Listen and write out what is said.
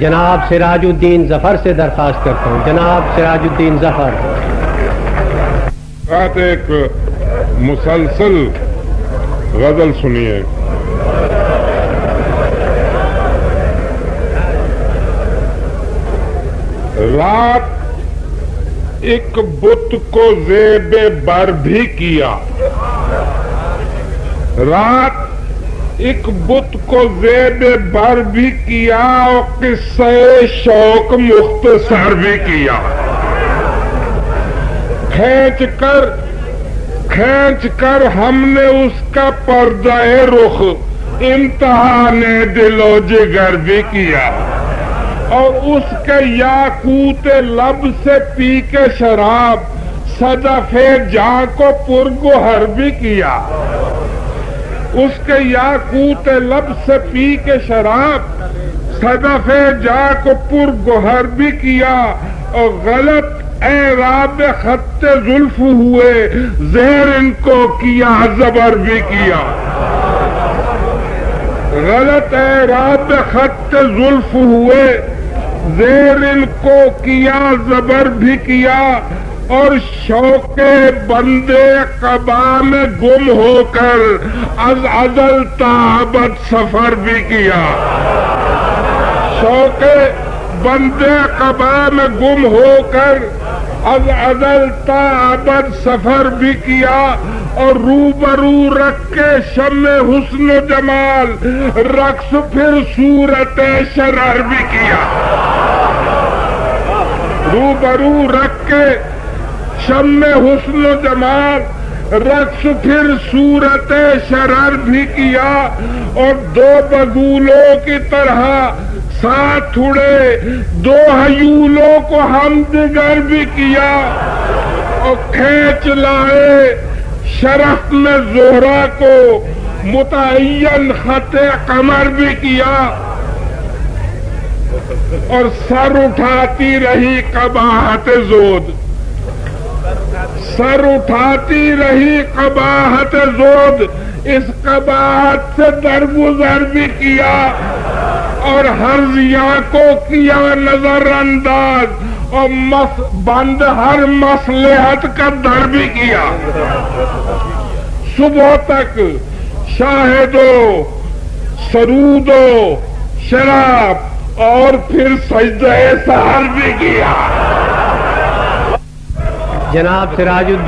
جناب سراج الدین ظفر سے درخواست کرتا ہوں. جناب سراج الدین ظفر. ایک مسلسل غزل سنیے. رات ایک بت کو زیب بر بھی کیا، رات ایک بت کو زیب بر بھی کیا اور قصہ شوق مختصر بھی کیا. کھینچ کر ہم نے اس کا پردہ رخ امتحان دل و جگر بھی کیا، اور اس کے یاقوت لب سے پی کے شراب صدف جاں کو پرگوہر بھی کیا. اس کے یاقوت لب سے پی کے شراب صدف جاں کو پرگوہر بھی کیا، اور غلط اعراب خط زلف ہوئے زہر ان کو کیا زبر بھی کیا. غلط اعراب خط زلف ہوئے زیر ان کو کیا زبر بھی کیا، اور شوق بندے قبا میں گم ہو کر از ازل تا ابد سفر بھی کیا. شوق بندے قبا میں گم ہو کر از ازل تا ابد سفر بھی کیا، اور روبرو رکھ کے شمع حسن و جمال رقص پھر صورت شرر بھی کیا. روبرو رکھ کے شمع حسن و جمال رقص پھر صورت شرر بھی کیا، اور دو بگولوں کی طرح ساتھ اڑے دو ہیولوں کو ہم دیگر بھی کیا، اور کھینچ لائے شرف میں زہرا کو متعین خط قمر بھی کیا، اور سر اٹھاتی رہی قباحت زود، سر اٹھاتی رہی قباحت زود، اس قباحت سے درگزر بھی کیا، اور ہر ضیاء کو کیا نظر انداز، اور بند ہر مصلحت کا در بھی کیا. صبح تک شاہدو سرودو شراب اور پھر سجدہ سحر بھی کیا. جناب سراج الدین